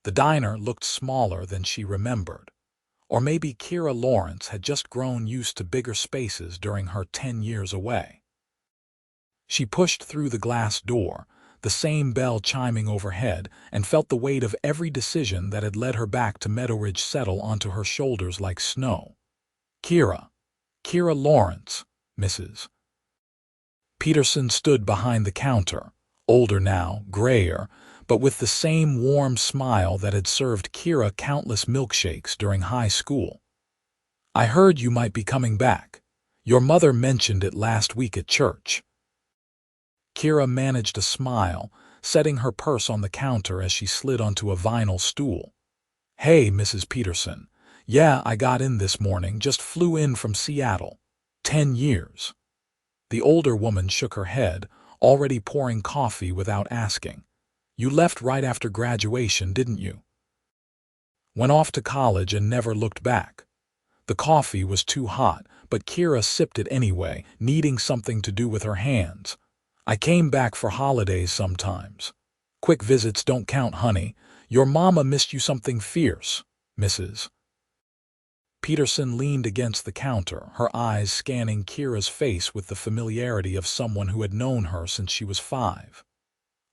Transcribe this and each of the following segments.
The diner looked smaller than she remembered. Or maybe Kira Lawrence had just grown used to bigger spaces during her 10 years away. She pushed through the glass door, the same bell chiming overhead, and felt the weight of every decision that had led her back to Meadowridge settle onto her shoulders like snow. Kira Lawrence, Mrs. Peterson stood behind the counter, older now, grayer, but with the same warm smile that had served Kira countless milkshakes during high school. "I heard you might be coming back. Your mother mentioned it last week at church." Kira managed a smile, setting her purse on the counter as she slid onto a vinyl stool. "Hey, Mrs. Peterson. Yeah, I got in this morning, just flew in from Seattle. 10 years. The older woman shook her head, already pouring coffee without asking. "You left right after graduation, didn't you?" "Went off to college and never looked back." The coffee was too hot, but Kira sipped it anyway, needing something to do with her hands. "I came back for holidays sometimes. Quick visits don't count, honey. Your mama missed you something fierce, Mrs. Peterson leaned against the counter, her eyes scanning Kira's face with the familiarity of someone who had known her since she was 5.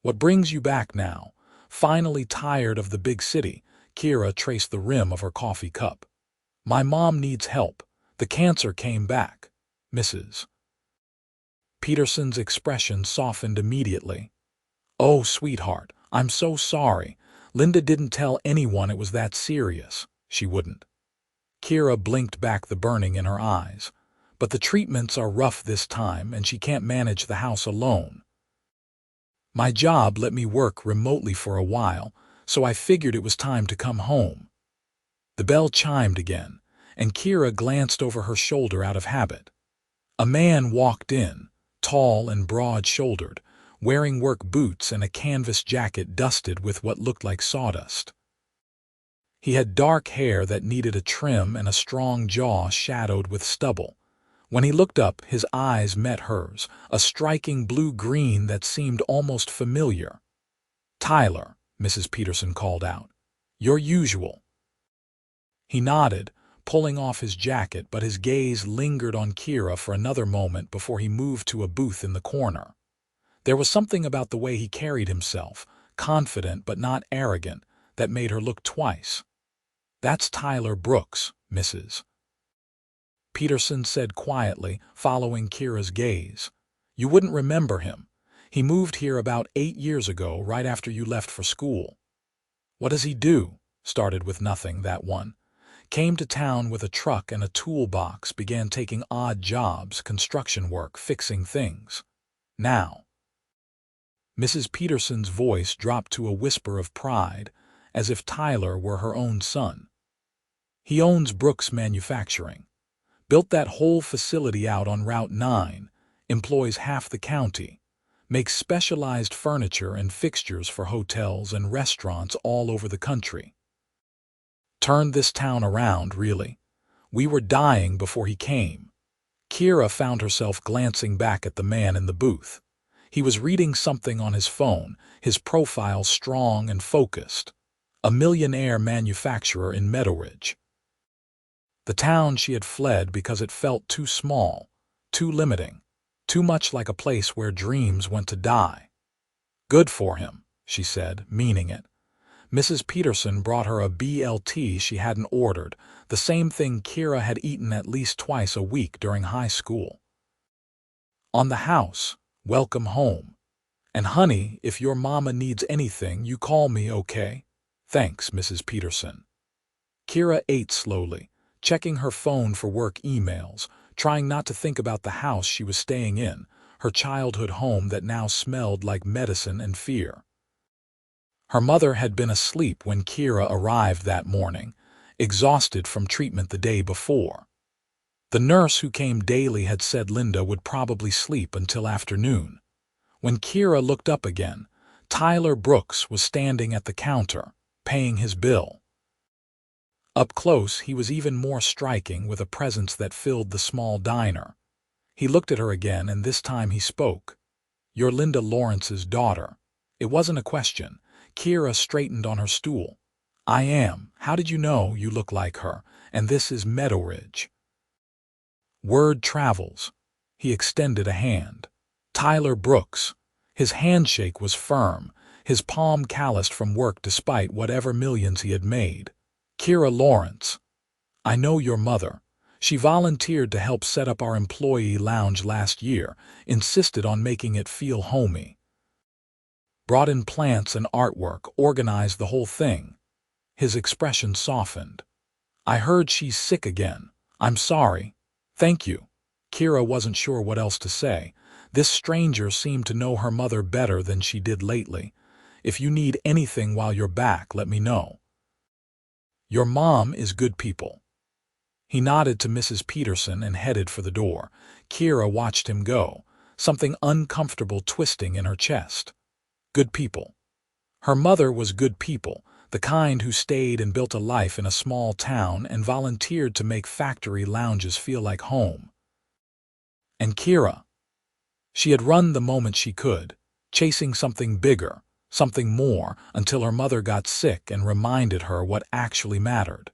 "What brings you back now? Finally tired of the big city?" Kira traced the rim of her coffee cup. "My mom needs help. The cancer came back, Mrs. Peterson's expression softened immediately. "Oh, sweetheart, I'm so sorry. Linda didn't tell anyone it was that serious. She wouldn't." Kira blinked back the burning in her eyes. "But the treatments are rough this time, and she can't manage the house alone. My job let me work remotely for a while, so I figured it was time to come home." The bell chimed again, and Kira glanced over her shoulder out of habit. A man walked in, tall and broad-shouldered, wearing work boots and a canvas jacket dusted with what looked like sawdust. He had dark hair that needed a trim and a strong jaw shadowed with stubble. When he looked up, his eyes met hers, a striking blue-green that seemed almost familiar. "Tyler," Mrs. Peterson called out. "Your usual." He nodded, pulling off his jacket, but his gaze lingered on Kira for another moment before he moved to a booth in the corner. There was something about the way he carried himself, confident but not arrogant, that made her look twice. "That's Tyler Brooks, Mrs. Peterson said quietly, following Kira's gaze. "You wouldn't remember him. He moved here about 8 years ago, right after you left for school." "What does he do?" "Started with nothing, that one. Came to town with a truck and a toolbox, began taking odd jobs, construction work, fixing things. Now." Mrs. Peterson's voice dropped to a whisper of pride, as if Tyler were her own son. "He owns Brooks Manufacturing. Built that whole facility out on Route 9, employs half the county, makes specialized furniture and fixtures for hotels and restaurants all over the country. Turned this town around, really. We were dying before he came." Kira found herself glancing back at the man in the booth. He was reading something on his phone, his profile strong and focused. A Millionaire manufacturer in Meadowridge. The town she had fled because it felt too small, too limiting, too much like a place where dreams went to die. "Good for him," she said, meaning it. Mrs. Peterson brought her a BLT she hadn't ordered, the same thing Kira had eaten at least twice a week during high school. "On the house, welcome home. And honey, if your mama needs anything, you call me, okay? Thanks, Mrs. Peterson." Kira ate slowly, checking her phone for work emails, trying not to think about the house she was staying in, her childhood home that now smelled like medicine and fear. Her mother had been asleep when Kira arrived that morning, exhausted from treatment the day before. The nurse who came daily had said Linda would probably sleep until afternoon. When Kira looked up again, Tyler Brooks was standing at the counter, paying his bill. Up close, he was even more striking, with a presence that filled the small diner. He looked at her again, and this time he spoke. "You're Linda Lawrence's daughter." It wasn't a question. Kira straightened on her stool. I am. How did you know you look like her? And this is Meadowridge. Word travels. He extended a hand. Tyler Brooks. His handshake was firm, his palm calloused from work despite whatever millions he had made. Kira Lawrence. I know your mother. She volunteered to help set up our employee lounge last year, insisted on making it feel homey. Brought in plants and artwork, organized the whole thing. His expression softened. I heard she's sick again. I'm sorry. Thank you. Kira wasn't sure what else to say. This stranger seemed to know her mother better than she did lately. If you need anything while you're back, let me know. Your mom is good people. He nodded to Mrs. Peterson and headed for the door. Kira watched him go, something uncomfortable twisting in her chest. Good people. Her mother was good people, the kind who stayed and built a life in a small town and volunteered to make factory lounges feel like home. And Kira. She had run the moment she could, chasing something bigger, something more, until her mother got sick and reminded her what actually mattered.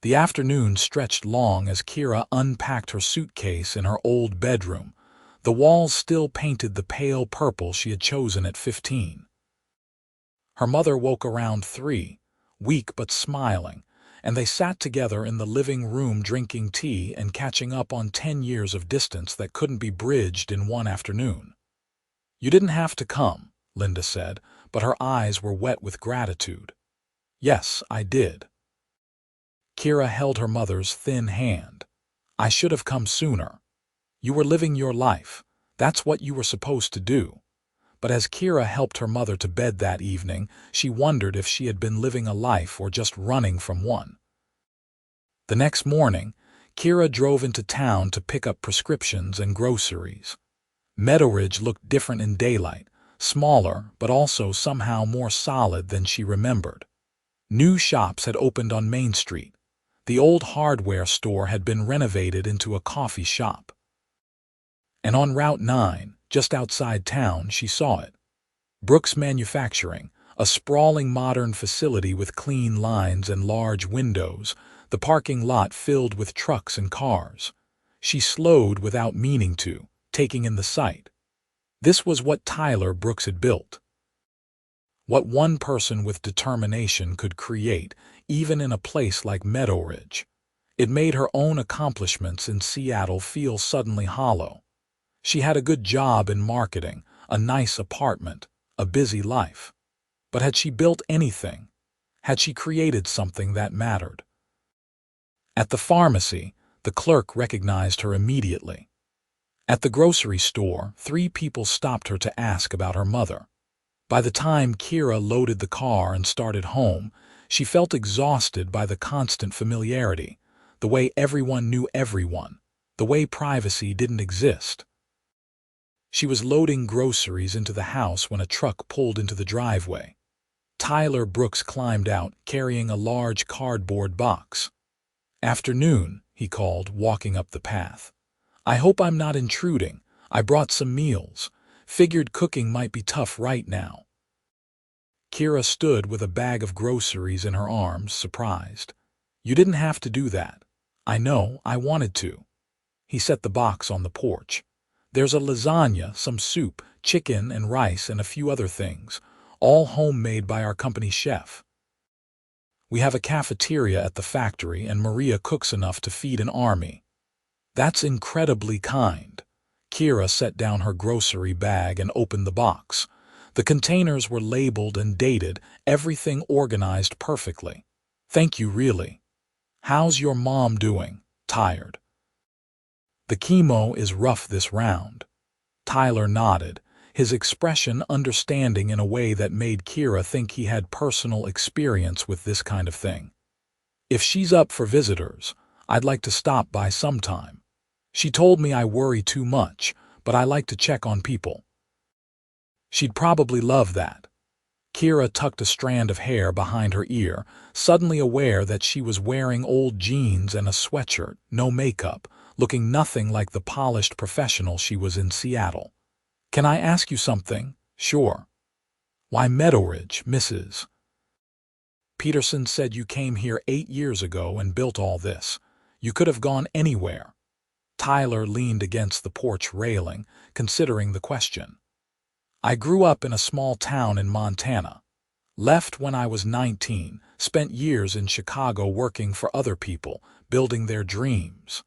The afternoon stretched long as Kira unpacked her suitcase in her old bedroom, the walls still painted the pale purple she had chosen at 15. Her mother woke around 3, weak but smiling, and they sat together in the living room drinking tea and catching up on 10 years of distance that couldn't be bridged in one afternoon. You didn't have to come, Linda said, but her eyes were wet with gratitude. Yes, I did. Kira held her mother's thin hand. I should have come sooner. You were living your life. That's what you were supposed to do. But as Kira helped her mother to bed that evening, she wondered if she had been living a life or just running from one. The next morning, Kira drove into town to pick up prescriptions and groceries. Meadowridge looked different in daylight, smaller but also somehow more solid than she remembered. New shops had opened on Main Street. The old hardware store had been renovated into a coffee shop. And on Route 9, just outside town, she saw it. Brooks Manufacturing, a sprawling modern facility with clean lines and large windows, the parking lot filled with trucks and cars. She slowed without meaning to, taking in the sight. This was what Tyler Brooks had built. What one person with determination could create, even in a place like Meadowridge. It made her own accomplishments in Seattle feel suddenly hollow. She had a good job in marketing, a nice apartment, a busy life. But had she built anything? Had she created something that mattered? At the pharmacy, the clerk recognized her immediately. At the grocery store, 3 people stopped her to ask about her mother. By the time Kira loaded the car and started home, she felt exhausted by the constant familiarity, the way everyone knew everyone, the way privacy didn't exist. She was loading groceries into the house when a truck pulled into the driveway. Tyler Brooks climbed out, carrying a large cardboard box. "Afternoon," he called, walking up the path. "I hope I'm not intruding. I brought some meals. Figured cooking might be tough right now." Kira stood with a bag of groceries in her arms, surprised. "You didn't have to do that." "I know, I wanted to." He set the box on the porch. "There's a lasagna, some soup, chicken and rice and a few other things, all homemade by our company chef. We have a cafeteria at the factory and Maria cooks enough to feed an army." "That's incredibly kind." Kira set down her grocery bag and opened the box. The containers were labeled and dated, everything organized perfectly. "Thank you, really." "How's your mom doing?" "Tired." "The chemo is rough this round." Tyler nodded, his expression understanding in a way that made Kira think he had personal experience with this kind of thing. "If she's up for visitors, I'd like to stop by sometime. She told me I worry too much, but I like to check on people." "She'd probably love that." Kira tucked a strand of hair behind her ear, suddenly aware that she was wearing old jeans and a sweatshirt, no makeup, looking nothing like the polished professional she was in Seattle. "Can I ask you something?" "Sure." "Why Meadowridge, Mrs.?" Peterson said you came here 8 years ago and built all this. You could have gone anywhere. Tyler leaned against the porch railing, considering the question. I grew up in a small town in Montana. Left when I was 19, spent years in Chicago working for other people, building their dreams.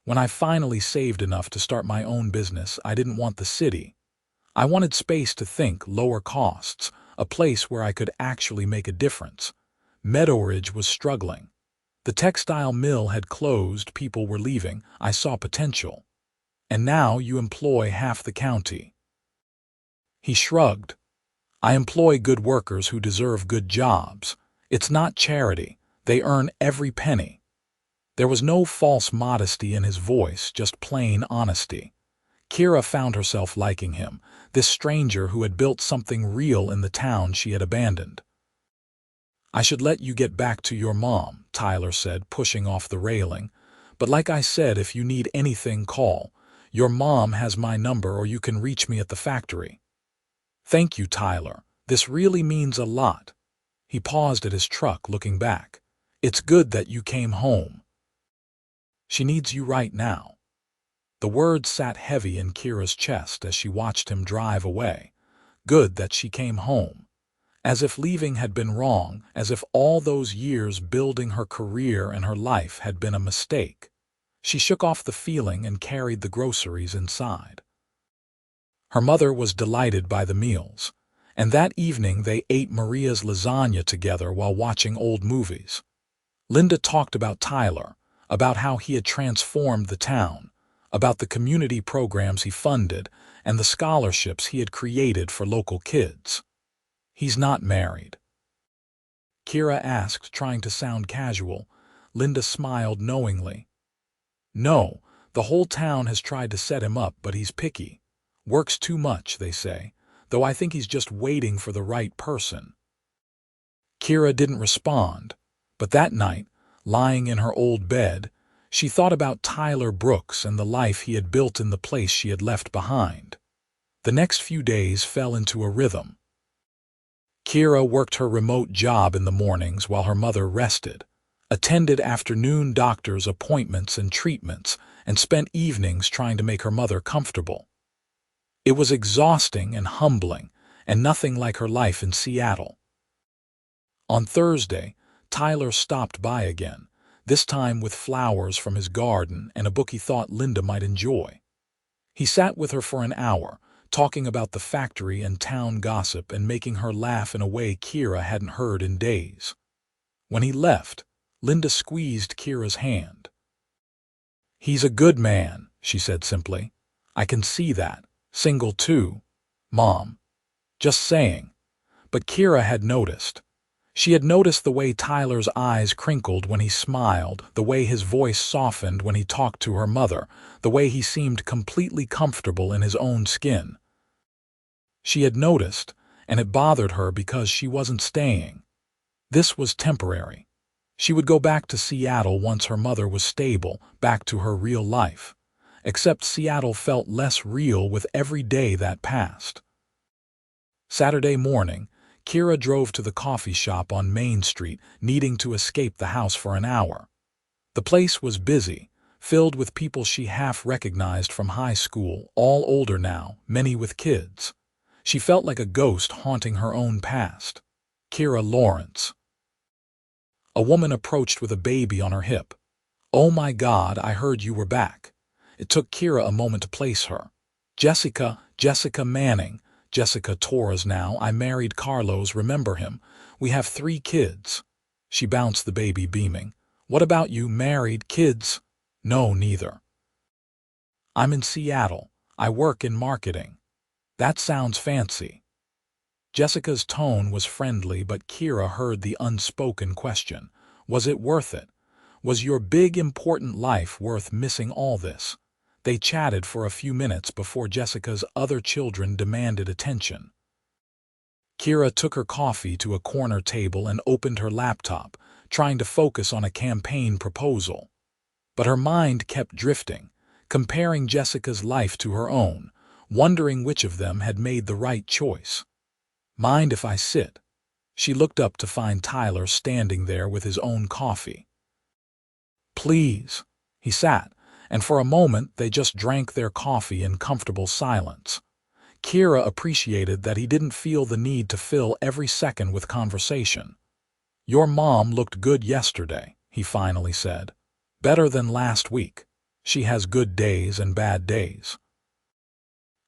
When I finally saved enough to start my own business, I didn't want the city. I wanted space to think, lower costs, a place where I could actually make a difference. Meadowridge was struggling. The textile mill had closed, people were leaving, I saw potential. And now you employ half the county. He shrugged. I employ good workers who deserve good jobs. It's not charity. They earn every penny. There was no false modesty in his voice, just plain honesty. Kira found herself liking him, this stranger who had built something real in the town she had abandoned. I should let you get back to your mom, Tyler said, pushing off the railing. But like I said, if you need anything, call. Your mom has my number, or you can reach me at the factory. Thank you, Tyler. This really means a lot. He paused at his truck, looking back. It's good that you came home. She needs you right now. The words sat heavy in Kira's chest as she watched him drive away. Good that she came home. As if leaving had been wrong, as if all those years building her career and her life had been a mistake. She shook off the feeling and carried the groceries inside. Her mother was delighted by the meals, and that evening they ate Maria's lasagna together while watching old movies. Linda talked about Tyler, about how he had transformed the town, about the community programs he funded and the scholarships he had created for local kids. He's not married. Kira asked, trying to sound casual. Linda smiled knowingly. No, the whole town has tried to set him up, but he's picky. Works too much, they say, though I think he's just waiting for the right person. Kira didn't respond, but that night, lying in her old bed, she thought about Tyler Brooks and the life he had built in the place she had left behind. The next few days fell into a rhythm. Kira worked her remote job in the mornings while her mother rested, attended afternoon doctor's appointments and treatments, and spent evenings trying to make her mother comfortable. It was exhausting and humbling, and nothing like her life in Seattle. On Thursday, Tyler stopped by again, this time with flowers from his garden and a book he thought Linda might enjoy. He sat with her for an hour, talking about the factory and town gossip and making her laugh in a way Kira hadn't heard in days. When he left, Linda squeezed Kira's hand. He's a good man, she said simply. I can see that. Single too, Mom. Just saying. But Kira had noticed. She had noticed the way Tyler's eyes crinkled when he smiled, the way his voice softened when he talked to her mother, the way he seemed completely comfortable in his own skin. She had noticed, and it bothered her because she wasn't staying. This was temporary. She would go back to Seattle once her mother was stable, back to her real life. Except Seattle felt less real with every day that passed. Saturday morning, Kira drove to the coffee shop on Main Street, needing to escape the house for an hour. The place was busy, filled with people she half recognized from high school, all older now, many with kids. She felt like a ghost haunting her own past. Kira Lawrence. A woman approached with a baby on her hip. Oh my God, I heard you were back. It took Kira a moment to place her. Jessica Manning. Jessica Torres now. I married Carlos, remember him? We have 3 kids. She bounced the baby, beaming. What about you, married, kids? No, neither. I'm in Seattle. I work in marketing. That sounds fancy. Jessica's tone was friendly, but Kira heard the unspoken question. Was it worth it? Was your big, important life worth missing all this? They chatted for a few minutes before Jessica's other children demanded attention. Kira took her coffee to a corner table and opened her laptop, trying to focus on a campaign proposal. But her mind kept drifting, comparing Jessica's life to her own, wondering which of them had made the right choice. Mind if I sit? She looked up to find Tyler standing there with his own coffee. "Please." He sat, and for a moment they just drank their coffee in comfortable silence. Kira appreciated that he didn't feel the need to fill every second with conversation. "Your mom looked good yesterday," he finally said. "Better than last week. She has good days and bad days."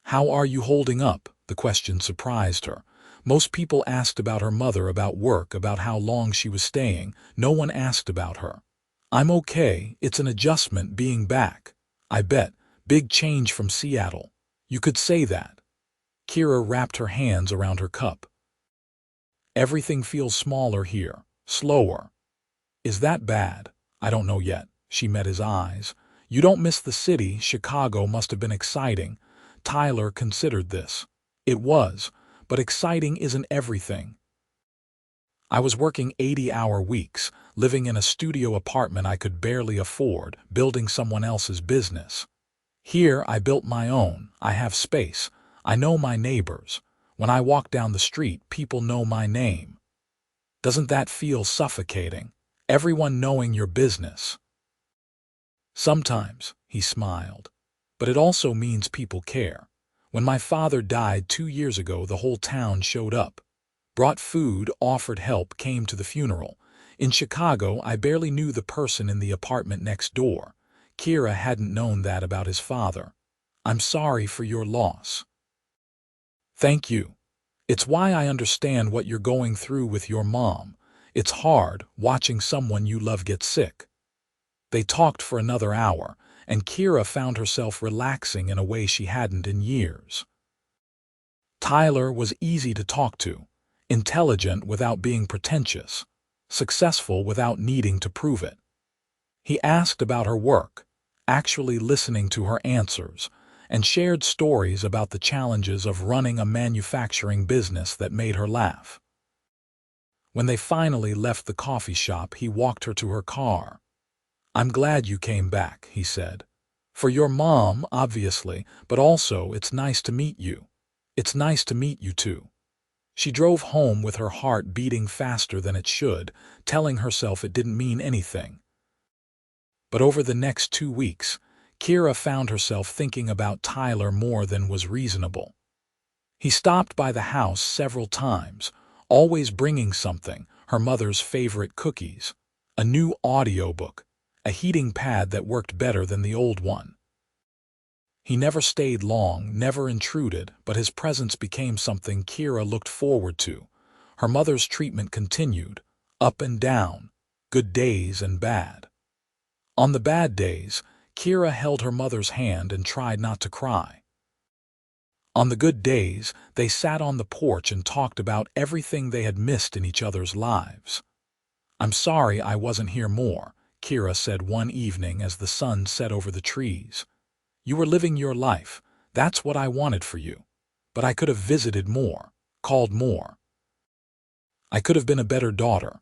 "How are you holding up?" The question surprised her. Most people asked about her mother, about work, about how long she was staying. No one asked about her. "I'm okay. It's an adjustment being back. I bet. Big change from Seattle." "You could say that." Kira wrapped her hands around her cup. "Everything feels smaller here, slower." "Is that bad?" "I don't know yet." She met his eyes. "You don't miss the city? Chicago must have been exciting." Tyler considered this. "It was, but exciting isn't everything. I was working 80-hour weeks, living in a studio apartment I could barely afford, building someone else's business. Here I built my own. I have space. I know my neighbors. When I walk down the street, people know my name. Doesn't that feel suffocating? Everyone knowing your business." "Sometimes," he smiled. "But it also means people care. When my father died 2 years ago, the whole town showed up. Brought food, offered help, came to the funeral. In Chicago, I barely knew the person in the apartment next door." Kira hadn't known that about his father. "I'm sorry for your loss." "Thank you. It's why I understand what you're going through with your mom. It's hard, watching someone you love get sick." They talked for another hour, and Kira found herself relaxing in a way she hadn't in years. Tyler was easy to talk to, intelligent without being pretentious, successful without needing to prove it. He asked about her work, actually listening to her answers, and shared stories about the challenges of running a manufacturing business that made her laugh. When they finally left the coffee shop, he walked her to her car. "I'm glad you came back," he said. "For your mom, obviously, but also it's nice to meet you. It's nice to meet you too." She drove home with her heart beating faster than it should, telling herself it didn't mean anything. But over the next 2 weeks, Kira found herself thinking about Tyler more than was reasonable. He stopped by the house several times, always bringing something: her mother's favorite cookies, a new audiobook, a heating pad that worked better than the old one. He never stayed long, never intruded, but his presence became something Kira looked forward to. Her mother's treatment continued, up and down, good days and bad. On the bad days, Kira held her mother's hand and tried not to cry. On the good days, they sat on the porch and talked about everything they had missed in each other's lives. "I'm sorry I wasn't here more," Kira said one evening as the sun set over the trees. "You were living your life. That's what I wanted for you. But I could have visited more, called more. I could have been a better daughter."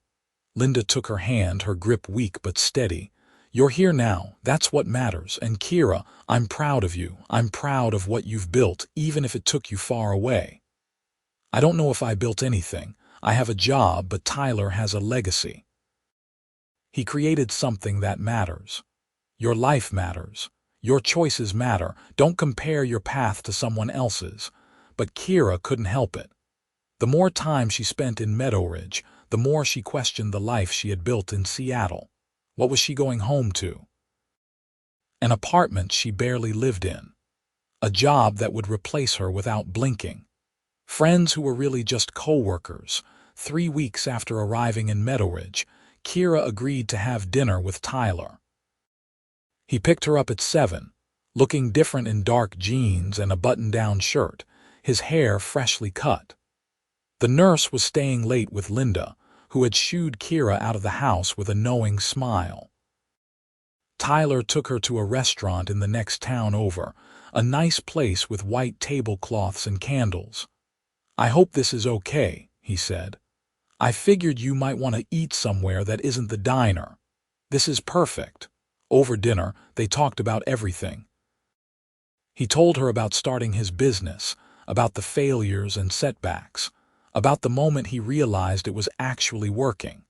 Linda took her hand, her grip weak but steady. "You're here now. That's what matters. And Kira, I'm proud of you. I'm proud of what you've built, even if it took you far away. I don't know if I built anything. I have a job, but Tyler has a legacy. He created something that matters. Your life matters. Your choices matter. Don't compare your path to someone else's." But Kira couldn't help it. The more time she spent in Meadowridge, the more she questioned the life she had built in Seattle. What was she going home to? An apartment she barely lived in. A job that would replace her without blinking. Friends who were really just co-workers. 3 weeks after arriving in Meadowridge, Kira agreed to have dinner with Tyler. He picked her up at 7, looking different in dark jeans and a button-down shirt, his hair freshly cut. The nurse was staying late with Linda, who had shooed Kira out of the house with a knowing smile. Tyler took her to a restaurant in the next town over, a nice place with white tablecloths and candles. "I hope this is okay," he said. "I figured you might want to eat somewhere that isn't the diner. This is perfect." Over dinner, they talked about everything. He told her about starting his business, about the failures and setbacks, about the moment he realized it was actually working.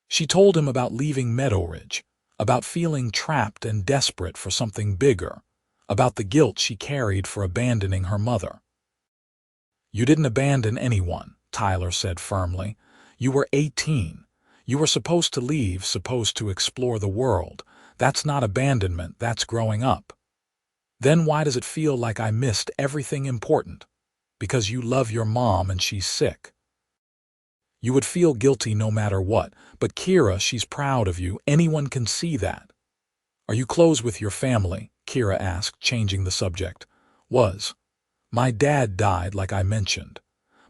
She told him about leaving Meadowridge, about feeling trapped and desperate for something bigger, about the guilt she carried for abandoning her mother. "You didn't abandon anyone," Tyler said firmly. "You were 18. You were supposed to leave, supposed to explore the world. That's not abandonment, that's growing up." "Then why does it feel like I missed everything important?" "Because you love your mom and she's sick. You would feel guilty no matter what, but Kira, she's proud of you. Anyone can see that." "Are you close with your family?" Kira asked, changing the subject. My dad died, like I mentioned.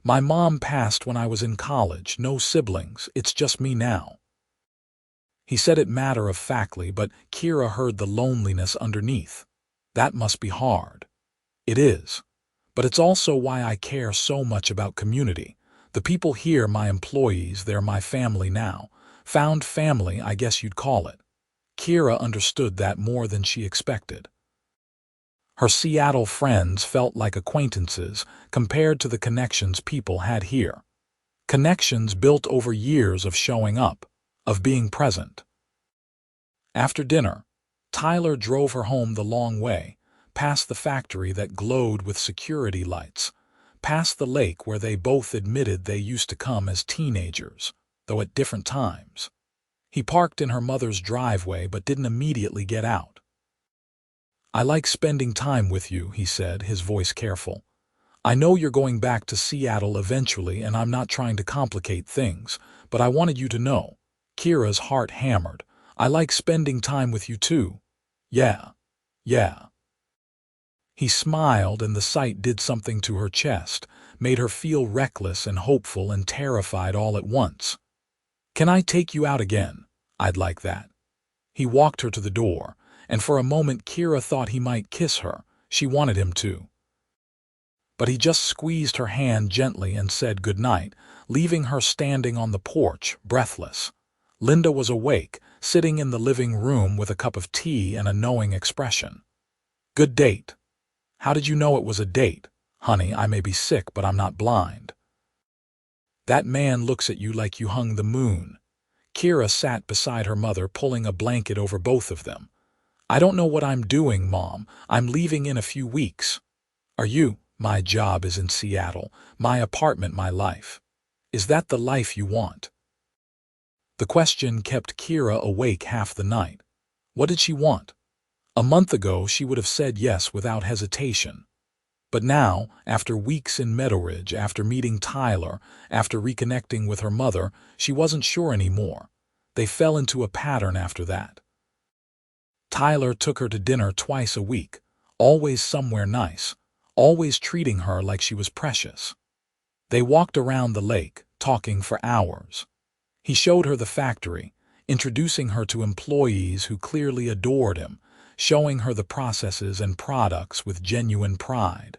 My mom passed when I was in college. No siblings, it's just me now." He said it matter-of-factly, but Kira heard the loneliness underneath. "That must be hard." "It is. But it's also why I care so much about community. The people here, my employees, they're my family now. Found family, I guess you'd call it." Kira understood that more than she expected. Her Seattle friends felt like acquaintances compared to the connections people had here. Connections built over years of showing up, of being present. After dinner, Tyler drove her home the long way, past the factory that glowed with security lights, past the lake where they both admitted they used to come as teenagers, though at different times. He parked in her mother's driveway but didn't immediately get out. "I like spending time with you," he said, his voice careful. "I know you're going back to Seattle eventually, and I'm not trying to complicate things, but I wanted you to know." Kira's heart hammered. "I like spending time with you too." Yeah. He smiled, and the sight did something to her chest, made her feel reckless and hopeful and terrified all at once. "Can I take you out again? I'd like that." He walked her to the door, and for a moment Kira thought he might kiss her. She wanted him to. But he just squeezed her hand gently and said goodnight, leaving her standing on the porch, breathless. Linda was awake, sitting in the living room with a cup of tea and a knowing expression. "Good date." "How did you know it was a date?" "Honey, I may be sick, but I'm not blind." "That man looks at you like you hung the moon." Kira sat beside her mother, pulling a blanket over both of them. "I don't know what I'm doing, Mom. I'm leaving in a few weeks." "Are you?" "My job is in Seattle. My apartment, my life." "Is that the life you want?" The question kept Kira awake half the night. What did she want? A month ago she would have said yes without hesitation. But now, after weeks in Meadowridge, after meeting Tyler, after reconnecting with her mother, she wasn't sure anymore. They fell into a pattern after that. Tyler took her to dinner twice a week, always somewhere nice, always treating her like she was precious. They walked around the lake, talking for hours. He showed her the factory, introducing her to employees who clearly adored him, showing her the processes and products with genuine pride.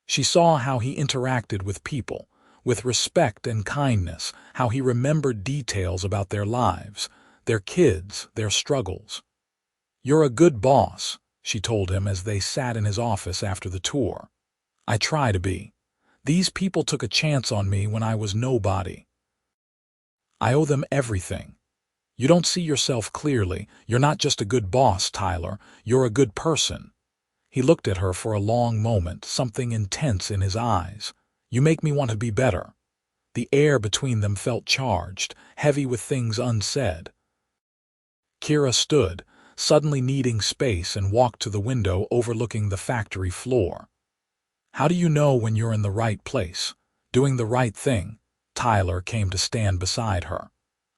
She saw how he interacted with people, with respect and kindness, how he remembered details about their lives, their kids, their struggles. "You're a good boss," she told him as they sat in his office after the tour. "I try to be. These people took a chance on me when I was nobody. I owe them everything. You don't see yourself clearly. You're not just a good boss, Tyler. You're a good person." He looked at her for a long moment, something intense in his eyes. "You make me want to be better." The air between them felt charged, heavy with things unsaid. Kira stood, suddenly needing space, and walked to the window overlooking the factory floor. "How do you know when you're in the right place, doing the right thing?" Tyler came to stand beside her.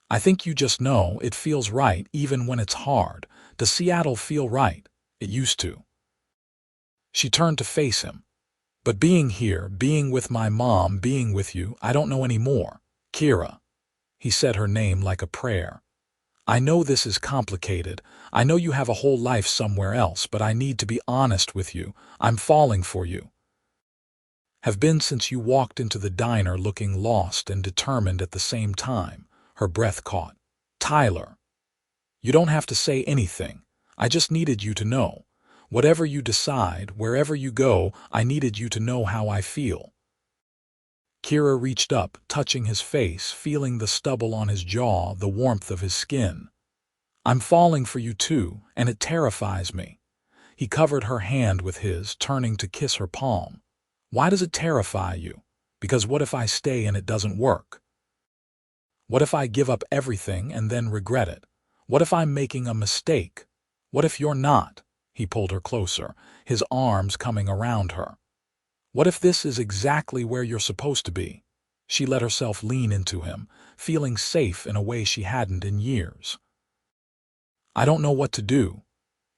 "I think you just know. It feels right even when it's hard. Does Seattle feel right? It used to." She turned to face him. "But being here, being with my mom, being with you, I don't know anymore." "Kira." He said her name like a prayer. "I know this is complicated. I know you have a whole life somewhere else, but I need to be honest with you. I'm falling for you. Have been since you walked into the diner looking lost and determined at the same time." Her breath caught. "Tyler." "You don't have to say anything. I just needed you to know. Whatever you decide, wherever you go, I needed you to know how I feel." Kira reached up, touching his face, feeling the stubble on his jaw, the warmth of his skin. I'm falling for you too, and it terrifies me. He covered her hand with his, turning to kiss her palm. Why does it terrify you? Because what if I stay and it doesn't work? What if I give up everything and then regret it? What if I'm making a mistake? What if you're not? He pulled her closer, his arms coming around her. What if this is exactly where you're supposed to be? She let herself lean into him, feeling safe in a way she hadn't in years. I don't know what to do.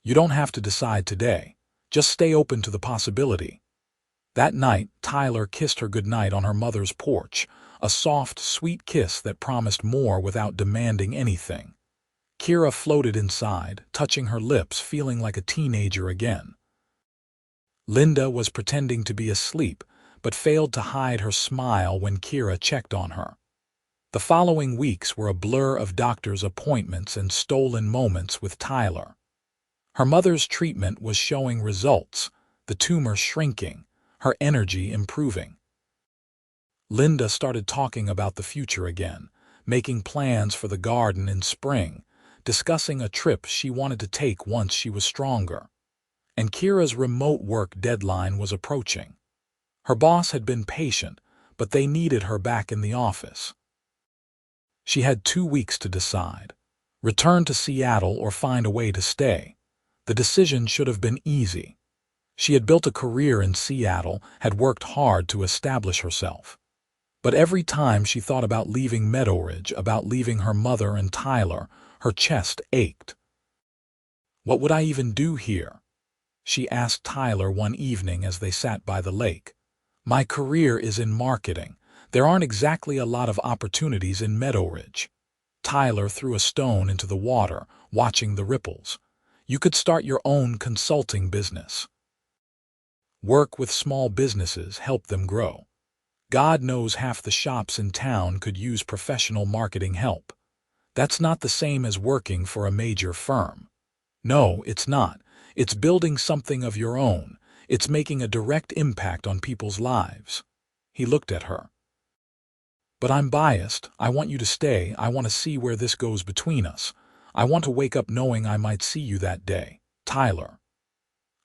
You don't have to decide today. Just stay open to the possibility. That night, Tyler kissed her goodnight on her mother's porch, a soft, sweet kiss that promised more without demanding anything. Kira floated inside, touching her lips, feeling like a teenager again. Linda was pretending to be asleep, but failed to hide her smile when Kira checked on her. The following weeks were a blur of doctor's appointments and stolen moments with Tyler. Her mother's treatment was showing results, the tumor shrinking, her energy improving. Linda started talking about the future again, making plans for the garden in spring, discussing a trip she wanted to take once she was stronger. And Kira's remote work deadline was approaching. Her boss had been patient, but they needed her back in the office. She had 2 weeks to decide: return to Seattle or find a way to stay. The decision should have been easy. She had built a career in Seattle, had worked hard to establish herself. But every time she thought about leaving Meadowridge, about leaving her mother and Tyler, her chest ached. What would I even do here? She asked Tyler one evening as they sat by the lake. My career is in marketing. There aren't exactly a lot of opportunities in Meadowridge. Tyler threw a stone into the water, watching the ripples. You could start your own consulting business. Work with small businesses, help them grow. God knows half the shops in town could use professional marketing help. That's not the same as working for a major firm. No, it's not. It's building something of your own. It's making a direct impact on people's lives. He looked at her. But I'm biased. I want you to stay. I want to see where this goes between us. I want to wake up knowing I might see you that day. Tyler.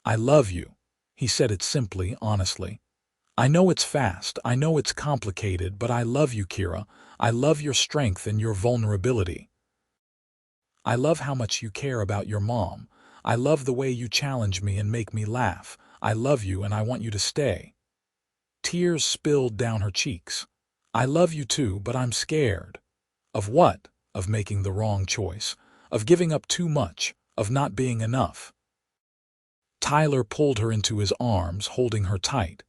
I love you. He said it simply, honestly. I know it's fast. I know it's complicated, but I love you, Kira. I love your strength and your vulnerability. I love how much you care about your mom. I love the way you challenge me and make me laugh. I love you and I want you to stay. Tears spilled down her cheeks. I love you too, but I'm scared. Of what? Of making the wrong choice. Of giving up too much. Of not being enough. Tyler pulled her into his arms, holding her tight.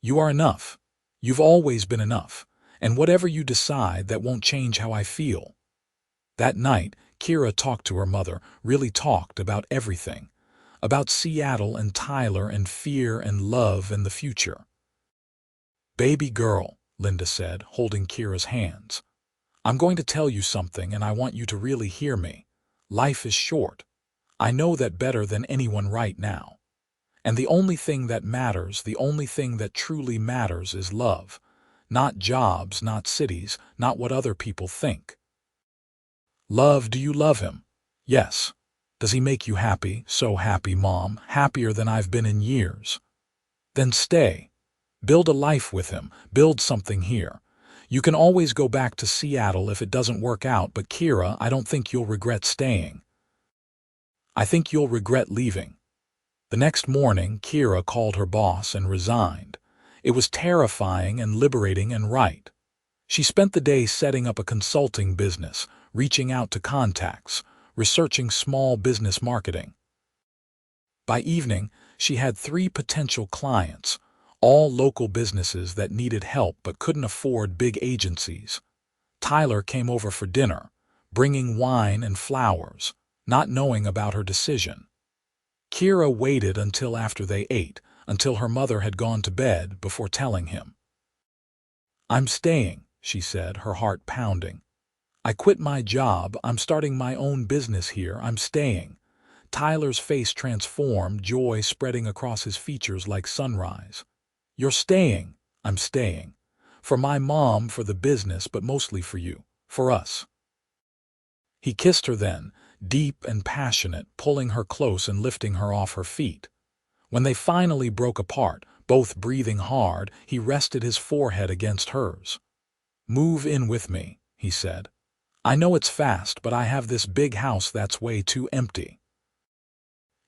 You are enough. You've always been enough. And whatever you decide, that won't change how I feel. That night, Kira talked to her mother, really talked about everything. About Seattle and Tyler and fear and love and the future. Baby girl, Linda said, holding Kira's hands. I'm going to tell you something and I want you to really hear me. Life is short. I know that better than anyone right now. And the only thing that matters, the only thing that truly matters is love. Not jobs, not cities, not what other people think. Love, do you love him? Yes. Does he make you happy? So happy, Mom, happier than I've been in years. Then stay. Build a life with him. Build something here. You can always go back to Seattle if it doesn't work out, but Kira, I don't think you'll regret staying. I think you'll regret leaving. The next morning, Kira called her boss and resigned. It was terrifying and liberating and right. She spent the day setting up a consulting business, reaching out to contacts, researching small business marketing. By evening, she had 3 potential clients, all local businesses that needed help but couldn't afford big agencies. Tyler came over for dinner, bringing wine and flowers, not knowing about her decision. Kira waited until after they ate, until her mother had gone to bed, before telling him. I'm staying, she said, her heart pounding. I quit my job. I'm starting my own business here. I'm staying. Tyler's face transformed, joy spreading across his features like sunrise. You're staying. I'm staying. For my mom, for the business, but mostly for you. For us." He kissed her then, deep and passionate, pulling her close and lifting her off her feet. When they finally broke apart, both breathing hard, he rested his forehead against hers. "Move in with me," he said. "I know it's fast, but I have this big house that's way too empty."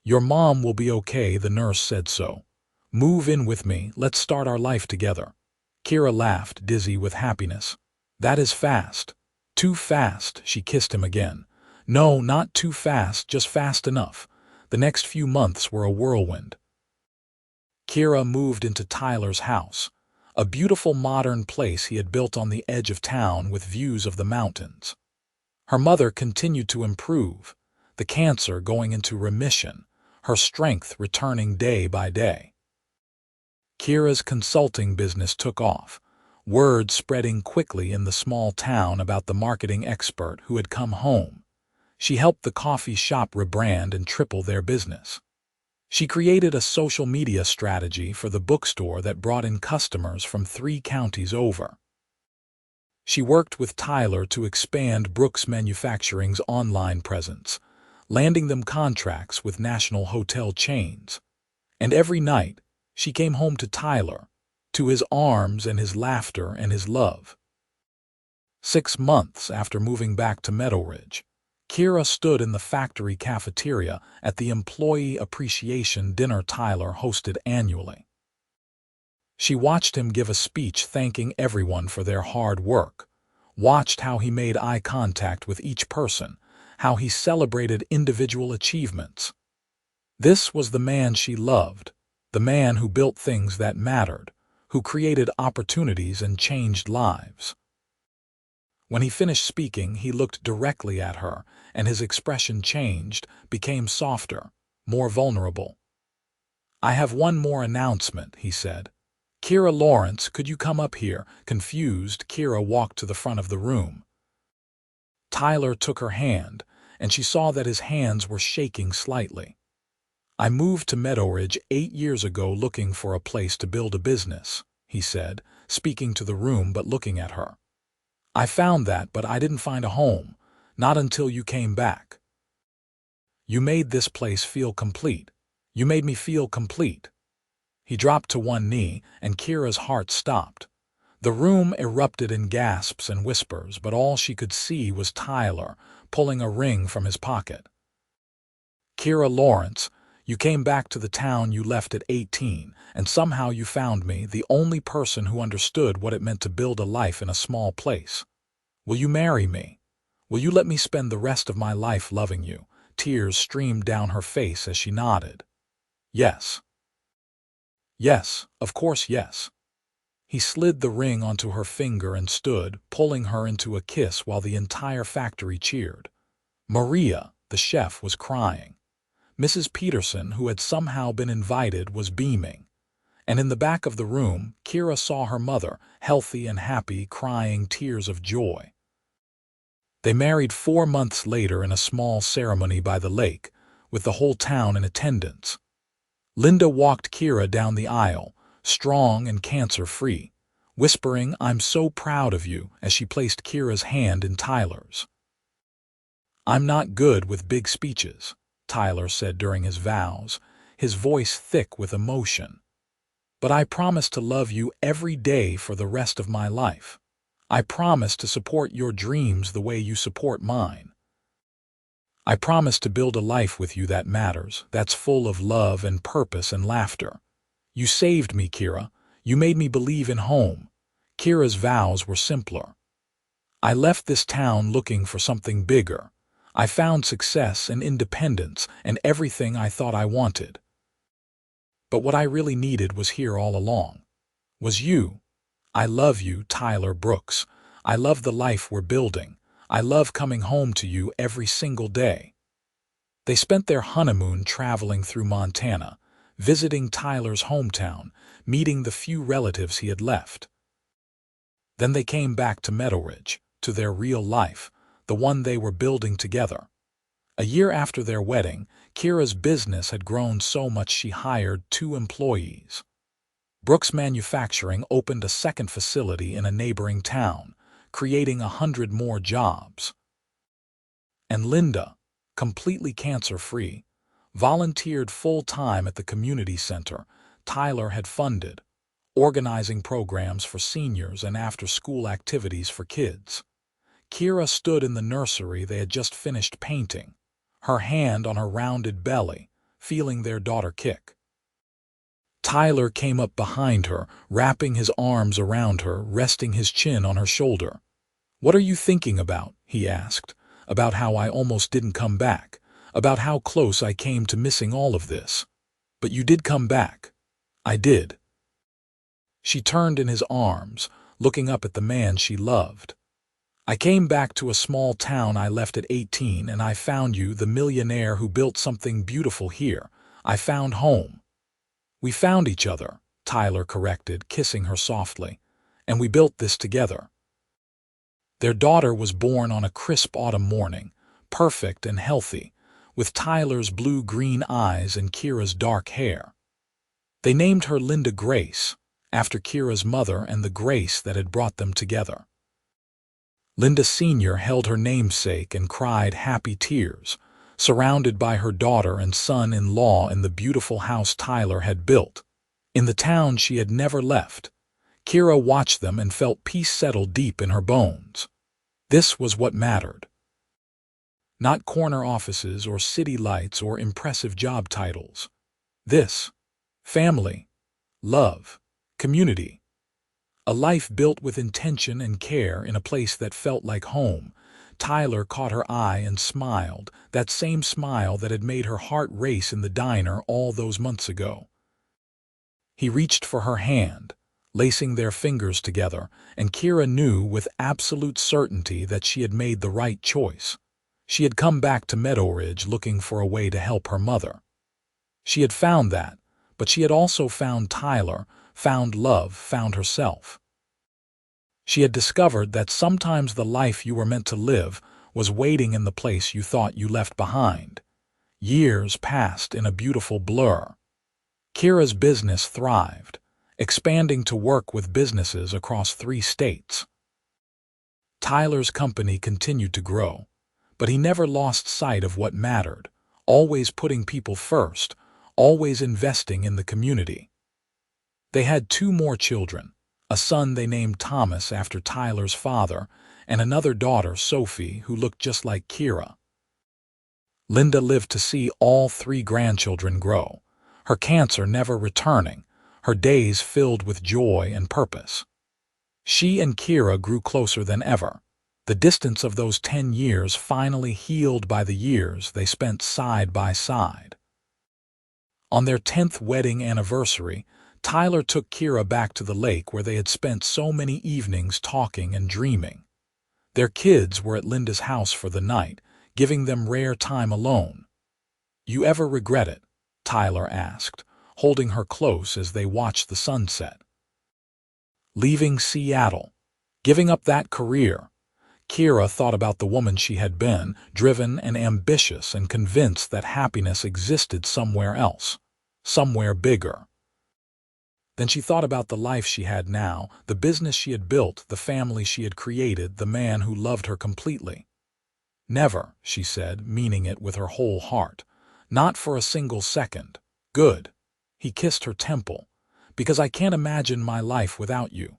"Your mom will be okay," the nurse said so. "Move in with me, let's start our life together." Kira laughed, dizzy with happiness. "That is fast." "Too fast," she kissed him again. "No, not too fast, just fast enough." The next few months were a whirlwind. Kira moved into Tyler's house, a beautiful modern place he had built on the edge of town with views of the mountains. Her mother continued to improve, the cancer going into remission, her strength returning day by day. Kira's consulting business took off, word spreading quickly in the small town about the marketing expert who had come home. She helped the coffee shop rebrand and triple their business. She created a social media strategy for the bookstore that brought in customers from 3 counties over. She worked with Tyler to expand Brooks Manufacturing's online presence, landing them contracts with national hotel chains. And every night, she came home to Tyler, to his arms and his laughter and his love. 6 months after moving back to Meadowridge, Kira stood in the factory cafeteria at the employee appreciation dinner Tyler hosted annually. She watched him give a speech thanking everyone for their hard work, watched how he made eye contact with each person, how he celebrated individual achievements. This was the man she loved, the man who built things that mattered, who created opportunities and changed lives. When he finished speaking, he looked directly at her, and his expression changed, became softer, more vulnerable. "I have one more announcement," he said. "Kira Lawrence, could you come up here?" Confused, Kira walked to the front of the room. Tyler took her hand, and she saw that his hands were shaking slightly. "I moved to Meadowridge 8 years ago looking for a place to build a business," he said, speaking to the room but looking at her. "I found that, but I didn't find a home, not until you came back. You made this place feel complete. You made me feel complete." He dropped to one knee, and Kira's heart stopped. The room erupted in gasps and whispers, but all she could see was Tyler pulling a ring from his pocket. "Kira Lawrence, you came back to the town you left at 18, and somehow you found me, the only person who understood what it meant to build a life in a small place. Will you marry me? Will you let me spend the rest of my life loving you?" Tears streamed down her face as she nodded. "Yes. Yes, of course yes." He slid the ring onto her finger and stood, pulling her into a kiss while the entire factory cheered. Maria, the chef, was crying. Mrs. Peterson, who had somehow been invited, was beaming. And in the back of the room, Kira saw her mother, healthy and happy, crying tears of joy. They married 4 months later in a small ceremony by the lake, with the whole town in attendance. Linda walked Kira down the aisle, strong and cancer-free, whispering, "I'm so proud of you," as she placed Kira's hand in Tyler's. "I'm not good with big speeches," Tyler said during his vows, his voice thick with emotion. "But I promise to love you every day for the rest of my life. I promise to support your dreams the way you support mine. I promise to build a life with you that matters, that's full of love and purpose and laughter. You saved me, Kira. You made me believe in home." Kira's vows were simpler. "I left this town looking for something bigger. I found success and independence and everything I thought I wanted. But what I really needed was here all along. Was you. I love you, Tyler Brooks. I love the life we're building. I love coming home to you every single day." They spent their honeymoon traveling through Montana, visiting Tyler's hometown, meeting the few relatives he had left. Then they came back to Meadowridge, to their real life, the one they were building together. A year after their wedding, Kira's business had grown so much she hired 2 employees. Brooks Manufacturing opened a second facility in a neighboring town, creating 100 more jobs. And Linda, completely cancer-free, volunteered full-time at the community center Tyler had funded, organizing programs for seniors and after-school activities for kids. Kira stood in the nursery they had just finished painting, her hand on her rounded belly, feeling their daughter kick. Tyler came up behind her, wrapping his arms around her, resting his chin on her shoulder. "What are you thinking about?" he asked. "About how I almost didn't come back, about how close I came to missing all of this. But you did come back." "I did." She turned in his arms, looking up at the man she loved. "I came back to a small town I left at 18, and I found you, the millionaire who built something beautiful here. I found home." "We found each other," Tyler corrected, kissing her softly. "And we built this together." Their daughter was born on a crisp autumn morning, perfect and healthy, with Tyler's blue-green eyes and Kira's dark hair. They named her Linda Grace, after Kira's mother and the grace that had brought them together. Linda Sr. held her namesake and cried happy tears, surrounded by her daughter and son-in-law in the beautiful house Tyler had built. In the town she had never left, Kira watched them and felt peace settle deep in her bones. This was what mattered. Not corner offices or city lights or impressive job titles. This: family, love, community. A life built with intention and care in a place that felt like home. Tyler caught her eye and smiled, that same smile that had made her heart race in the diner all those months ago. He reached for her hand, lacing their fingers together, and Kira knew with absolute certainty that she had made the right choice. She had come back to Meadowridge looking for a way to help her mother. She had found that, but she had also found Tyler, found love, found herself. She had discovered that sometimes the life you were meant to live was waiting in the place you thought you left behind. Years passed in a beautiful blur. Kira's business thrived, expanding to work with businesses across 3 states. Tyler's company continued to grow, but he never lost sight of what mattered, always putting people first, always investing in the community. They had 2 more children, a son they named Thomas after Tyler's father, and another daughter, Sophie, who looked just like Kira. Linda lived to see all 3 grandchildren grow, her cancer never returning, her days filled with joy and purpose. She and Kira grew closer than ever, the distance of those 10 years finally healed by the years they spent side by side. On their 10th wedding anniversary, Tyler took Kira back to the lake where they had spent so many evenings talking and dreaming. Their kids were at Linda's house for the night, giving them rare time alone. "You ever regret it?" Tyler asked, holding her close as they watched the sunset. Leaving Seattle, giving up that career, Kira thought about the woman she had been, driven and ambitious and convinced that happiness existed somewhere else, somewhere bigger. Then she thought about the life she had now, the business she had built, the family she had created, the man who loved her completely. "Never," she said, meaning it with her whole heart. "Not for a single second." "Good." He kissed her temple. "Because I can't imagine my life without you.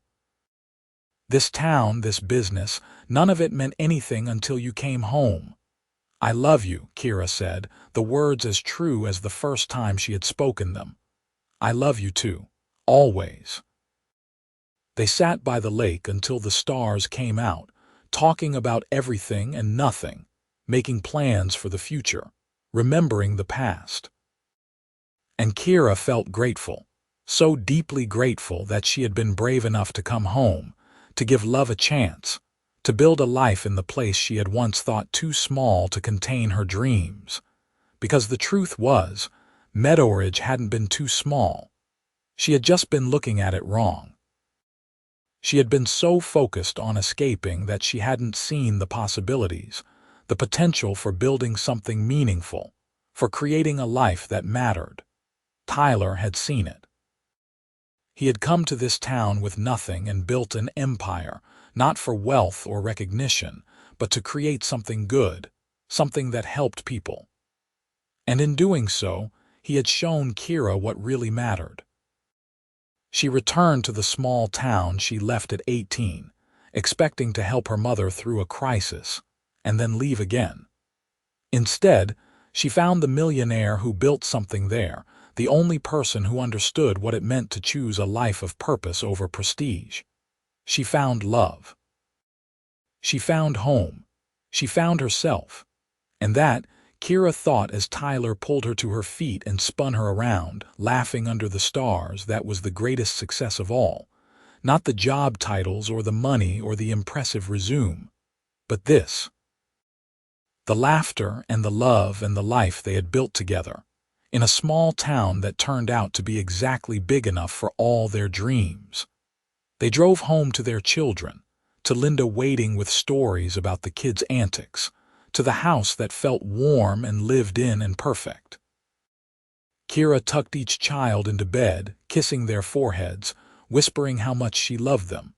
This town, this business, none of it meant anything until you came home." "I love you," Kira said, the words as true as the first time she had spoken them. "I love you too. Always." They sat by the lake until the stars came out, talking about everything and nothing, making plans for the future, remembering the past. And Kira felt grateful, so deeply grateful that she had been brave enough to come home, to give love a chance, to build a life in the place she had once thought too small to contain her dreams. Because the truth was, Meadowridge hadn't been too small. She had just been looking at it wrong. She had been so focused on escaping that she hadn't seen the possibilities, the potential for building something meaningful, for creating a life that mattered. Tyler had seen it. He had come to this town with nothing and built an empire, not for wealth or recognition, but to create something good, something that helped people. And in doing so, he had shown Kira what really mattered. She returned to the small town she left at 18, expecting to help her mother through a crisis, and then leave again. Instead, she found the millionaire who built something there, the only person who understood what it meant to choose a life of purpose over prestige. She found love. She found home. She found herself. And that, Kira thought as Tyler pulled her to her feet and spun her around, laughing under the stars, that was the greatest success of all. Not the job titles or the money or the impressive resume, but this. The laughter and the love and the life they had built together, in a small town that turned out to be exactly big enough for all their dreams. They drove home to their children, to Linda waiting with stories about the kids' antics, to the house that felt warm and lived in and perfect. Kira tucked each child into bed, kissing their foreheads, whispering how much she loved them.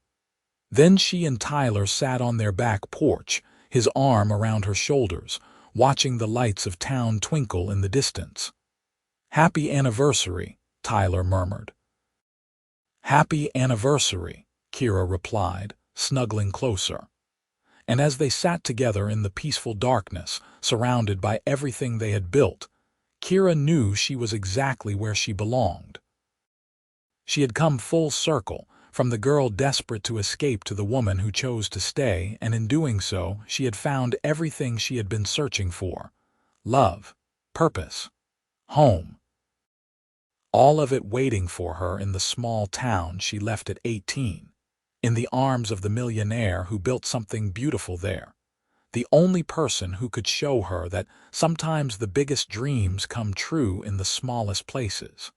Then she and Tyler sat on their back porch, his arm around her shoulders, watching the lights of town twinkle in the distance. "Happy anniversary," Tyler murmured. "Happy anniversary," Kira replied, snuggling closer. And as they sat together in the peaceful darkness, surrounded by everything they had built, Kira knew she was exactly where she belonged. She had come full circle, from the girl desperate to escape to the woman who chose to stay, and in doing so, she had found everything she had been searching for: love, purpose, home. All of it waiting for her in the small town she left at 18, in the arms of the millionaire who built something beautiful there, the only person who could show her that sometimes the biggest dreams come true in the smallest places.